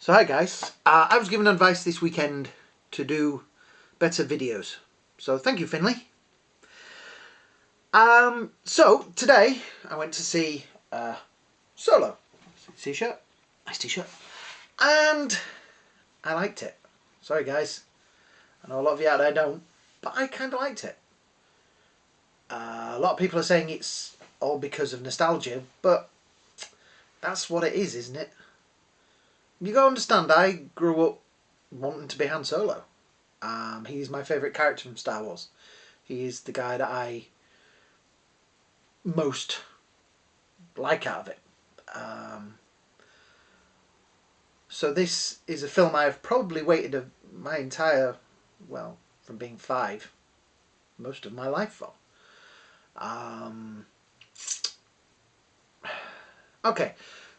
So hi guys, I was given advice this weekend to do better videos. So thank you, Finley. So today I went to see Solo. T-shirt, nice t-shirt, and I liked it. Sorry guys, I know a lot of you out there don't, but I kind of liked it. A lot of people are saying it's all because of nostalgia, but that's what it is, isn't it? You gotta understand, I grew up wanting to be Han Solo. He's my favourite character from Star Wars. He is the guy that I most like out of it. So this is a film I've probably waited my entire, well, from being 5, most of my life for. Okay,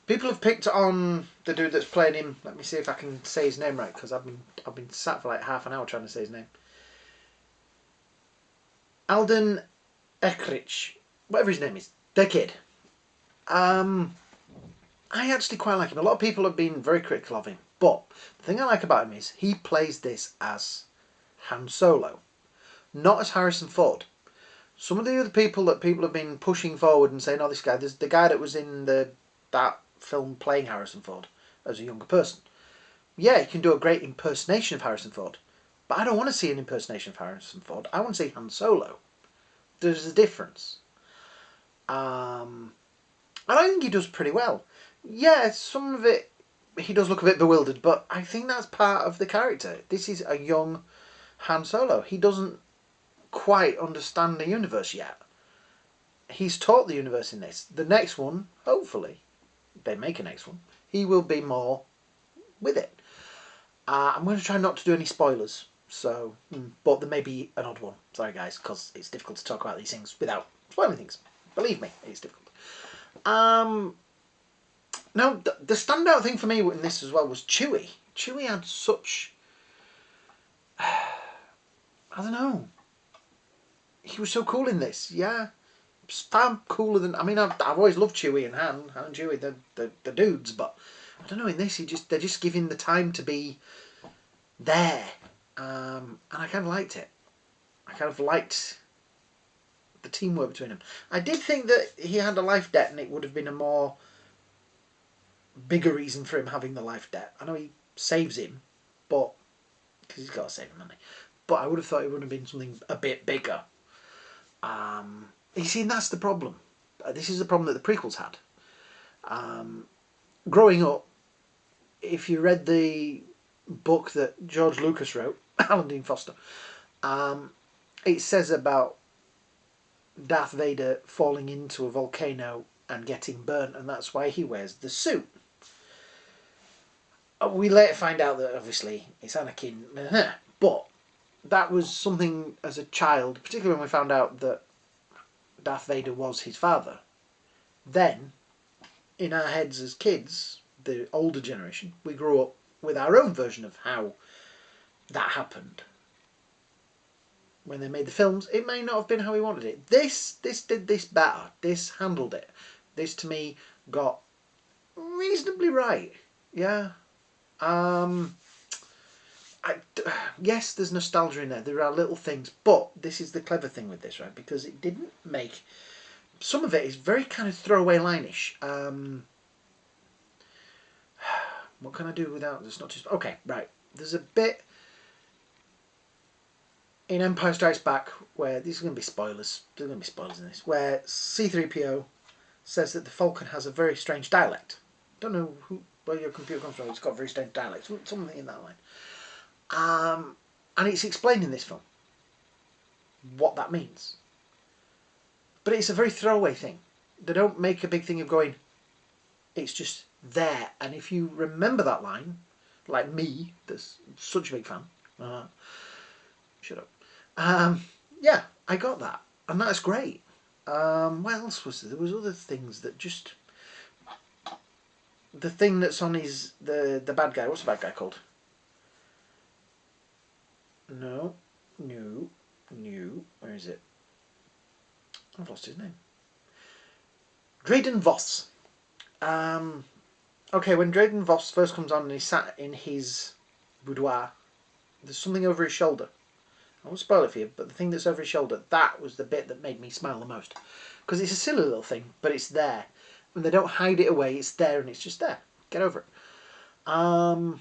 people have picked on the dude that's playing him. Let me see if I can say his name right, because I've been sat for like half an hour trying to say his name. Alden Ehrenreich, whatever his name is, the kid. I actually quite like him. A lot of people have been very critical of him, but the thing I like about him is he plays this as Han Solo, not as Harrison Ford. Some of the other people that people have been pushing forward and saying, "Oh, this guy, there's the guy that was in that film playing Harrison Ford as a younger person. Yeah, he can do a great impersonation of Harrison Ford, but I don't want to see an impersonation of Harrison Ford. I want to see Han Solo. There's a difference. And I think he does pretty well. Yeah, some of it he does look a bit bewildered, but I think that's part of the character. This is a young Han Solo. He doesn't quite understand the universe yet. He's taught the universe in this. The next one, hopefully, they make a next one, he will be more with it. I'm going to try not to do any spoilers, so, but there may be an odd one. Sorry guys, because it's difficult to talk about these things without spoiling things. Believe me, it's difficult. Now, the standout thing for me in this as well was Chewie. Chewie had such, I don't know, he was so cool in this, yeah. Far cooler than, I mean, I've always loved Chewie and Han and Chewie, the dudes, but I don't know, in this, they're just giving the time to be there. And I kind of liked it. I kind of liked the teamwork between them. I did think that he had a life debt and it would have been a more bigger reason for him having the life debt. I know he saves him, but because he's got to save him money. But I would have thought it would have been something a bit bigger. You see, and that's the problem. This is the problem that the prequels had. Growing up, if you read the book that George Lucas wrote, Alan Dean Foster, it says about Darth Vader falling into a volcano and getting burnt, and that's why he wears the suit. We later find out that obviously it's Anakin, but that was something as a child, particularly when we found out that Darth Vader was his father. Then, in our heads as kids, the older generation, we grew up with our own version of how that happened. When they made the films, it may not have been how we wanted it. This did this better. This handled it. This, to me, got reasonably right. Yeah. Yes, there's nostalgia in there. There are little things, but this is the clever thing with this, right? Because it didn't make... Some of it is very kind of throwaway line-ish. What can I do without... It's not just... Okay, right. There's a bit in Empire Strikes Back where... These are going to be spoilers. There's going to be spoilers in this. Where C-3PO says that the Falcon has a very strange dialect. Don't know where your computer comes from. It's got a very strange dialect. Something in that line. And it's explained in this film what that means. But it's a very throwaway thing. They don't make a big thing of going, it's just there. And if you remember that line, like me, that's such a big fan, shut up. Yeah, I got that. And that's great. What else was there? There was other things that just... The thing that's on his... The bad guy. What's the bad guy called? No. Where is it? I've lost his name. Drayden Voss. Okay, when Drayden Voss first comes on and he's sat in his boudoir, there's something over his shoulder. I won't spoil it for you, but the thing that's over his shoulder, that was the bit that made me smile the most. Because it's a silly little thing, but it's there. And they don't hide it away, it's there and it's just there. Get over it. I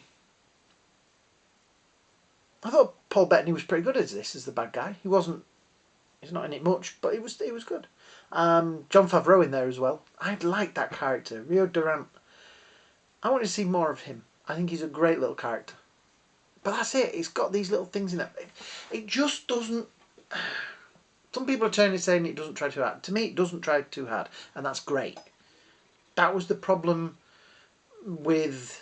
thought Paul Bettany was pretty good as this, as the bad guy. He's not in it much, but he was good. John Favreau in there as well. I like that character. Rio Durant. I want to see more of him. I think he's a great little character. But that's it. It's got these little things in it. It just doesn't... Some people are turning and saying it doesn't try too hard. To me, it doesn't try too hard. And that's great. That was the problem with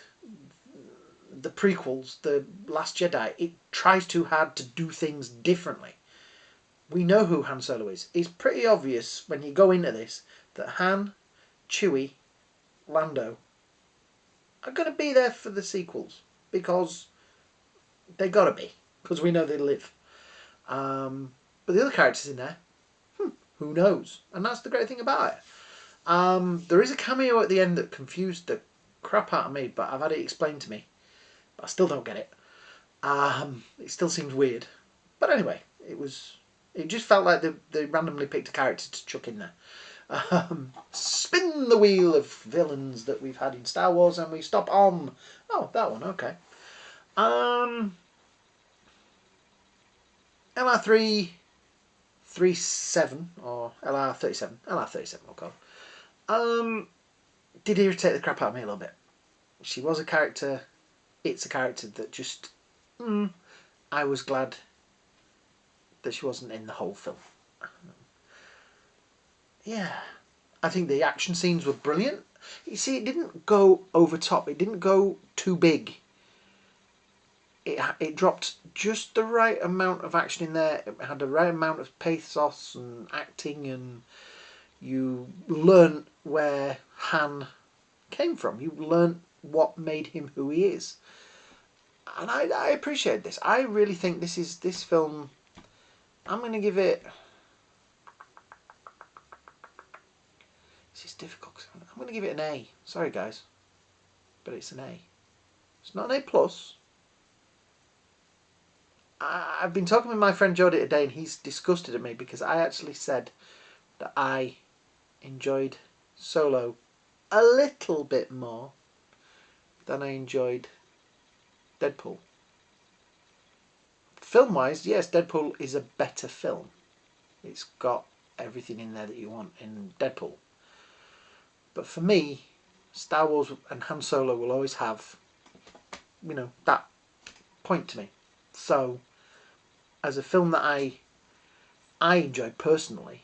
the prequels, The Last Jedi. It tries too hard to do things differently. We know who Han Solo is. It's pretty obvious when you go into this that Han, Chewie, Lando are going to be there for the sequels because they got to be, because we know they live. But the other characters in there, who knows? And that's the great thing about it. There is a cameo at the end that confused the crap out of me, but I've had it explained to me. But I still don't get it. It still seems weird. But anyway, it just felt like they randomly picked a character to chuck in there. Spin the wheel of villains that we've had in Star Wars, and we stop on... Oh, that one, okay. LR3 37 or LR37, LR37 we'll call. Did irritate the crap out of me a little bit. She was a character. It's a character that just... I was glad that she wasn't in the whole film. Yeah. I think the action scenes were brilliant. You see, it didn't go over top. It didn't go too big. It dropped just the right amount of action in there. It had the right amount of pathos and acting, and you learn where Han came from. You learn what made him who he is. And I appreciate this. I really think this film... I'm going to give it... This is difficult. I'm going to give it an A. Sorry, guys. But it's an A. It's not an A+. I've been talking with my friend Jody today, and he's disgusted at me because I actually said that I enjoyed Solo a little bit more than I enjoyed Deadpool. Film-wise, yes, Deadpool is a better film. It's got everything in there that you want in Deadpool. But for me, Star Wars and Han Solo will always have, that point to me. So, as a film that I enjoy personally,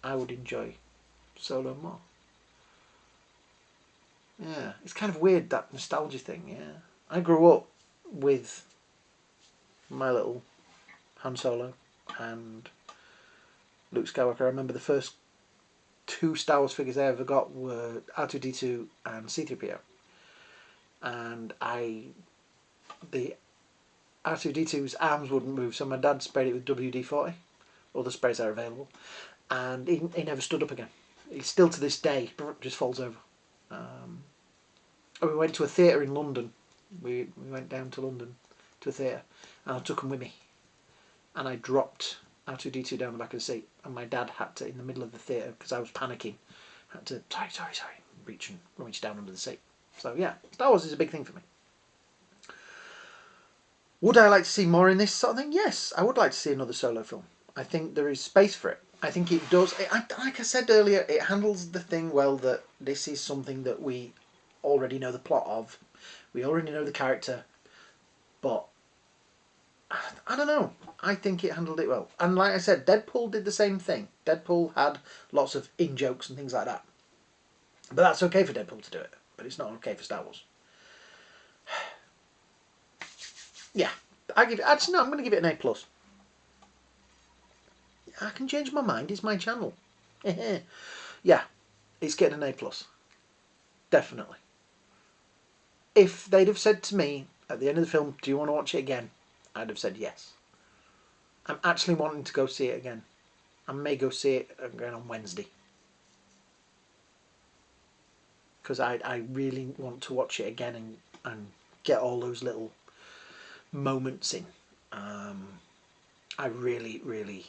I would enjoy Solo more. Yeah, it's kind of weird, that nostalgia thing, yeah. I grew up with my little Han Solo and Luke Skywalker. I remember the first 2 Star Wars figures I ever got were R2-D2 and C-3PO. And the R2-D2's arms wouldn't move, so my dad sprayed it with WD-40. Other sprays are available. And he never stood up again. He still to this day just falls over. We went to a theatre in London. We went down to London to a theatre, and I took him with me. And I dropped R2-D2 down the back of the seat, and my dad had to, in the middle of the theatre, because I was panicking, had to, sorry, reach and rummage down under the seat. So yeah, Star Wars is a big thing for me. Would I like to see more in this sort of thing? Yes, I would like to see another Solo film. I think there is space for it. I think it does. Like I said earlier, it handles the thing well, that this is something that we already know the plot of. We already know the character. But I don't know. I think it handled it well. And like I said, Deadpool did the same thing. Deadpool had lots of in-jokes and things like that. But that's okay for Deadpool to do it. But it's not okay for Star Wars. Yeah. I'm going to give it an A+. I can change my mind. It's my channel. Yeah. It's getting an A+. Definitely. If they'd have said to me at the end of the film, do you want to watch it again? I'd have said yes. I'm actually wanting to go see it again. I may go see it again on Wednesday. because I really want to watch it again and get all those little moments in. I really, really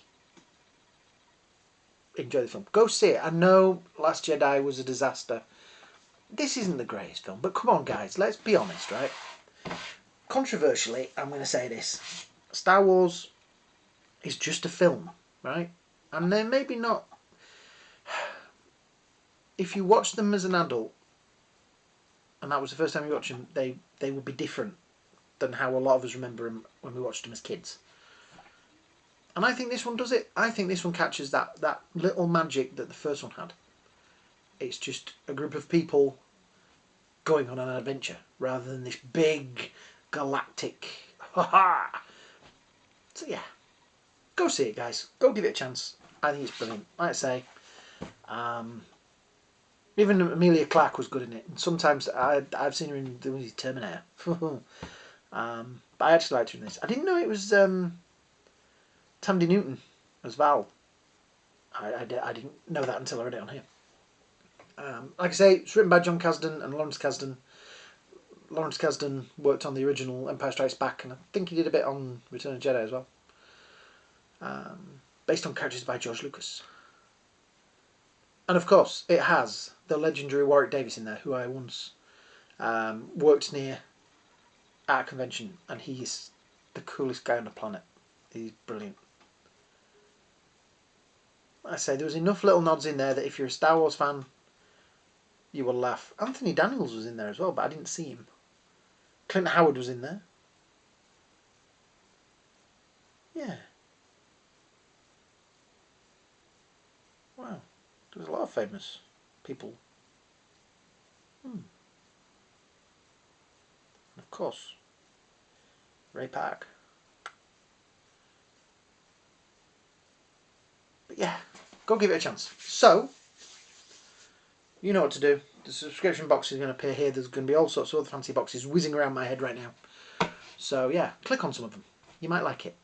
enjoy the film. Go see it. I know Last Jedi was a disaster. This isn't the greatest film, but come on, guys, let's be honest, right? Controversially, I'm going to say this. Star Wars is just a film, right? And they're maybe not... If you watch them as an adult, and that was the first time you watch them, they will be different than how a lot of us remember them when we watched them as kids. And I think this one does it. I think this one catches that little magic that the first one had. It's just a group of people going on an adventure rather than this big galactic ha. So yeah, go see it, guys. Go give it a chance. I think it's brilliant. Like I say, even Amelia Clark was good in it. And sometimes I've seen her in the movie Terminator. But I actually liked her in this. I didn't know it was Tandy Newton as Val. I didn't know that until I read it on here. Like I say, it's written by John Kasdan and Lawrence Kasdan. Lawrence Kasdan worked on the original Empire Strikes Back, and I think he did a bit on Return of the Jedi as well. Based on characters by George Lucas. And of course, it has the legendary Warwick Davis in there, who I once worked near at a convention, and he's the coolest guy on the planet. He's brilliant. Like I say, there was enough little nods in there that if you're a Star Wars fan, you will laugh. Anthony Daniels was in there as well, but I didn't see him. Clint Howard was in there. Yeah. Wow. There's a lot of famous people. Of course, Ray Park. But yeah, go give it a chance. So, you know what to do. The subscription box is going to appear here. There's going to be all sorts of other fancy boxes whizzing around my head right now. So yeah, click on some of them. You might like it.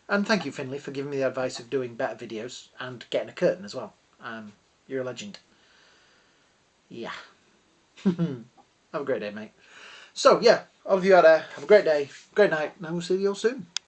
And thank you, Finley, for giving me the advice of doing better videos and getting a curtain as well. You're a legend. Yeah. Have a great day, mate. So yeah, all of you out there, have a great day, great night, and I will see you all soon.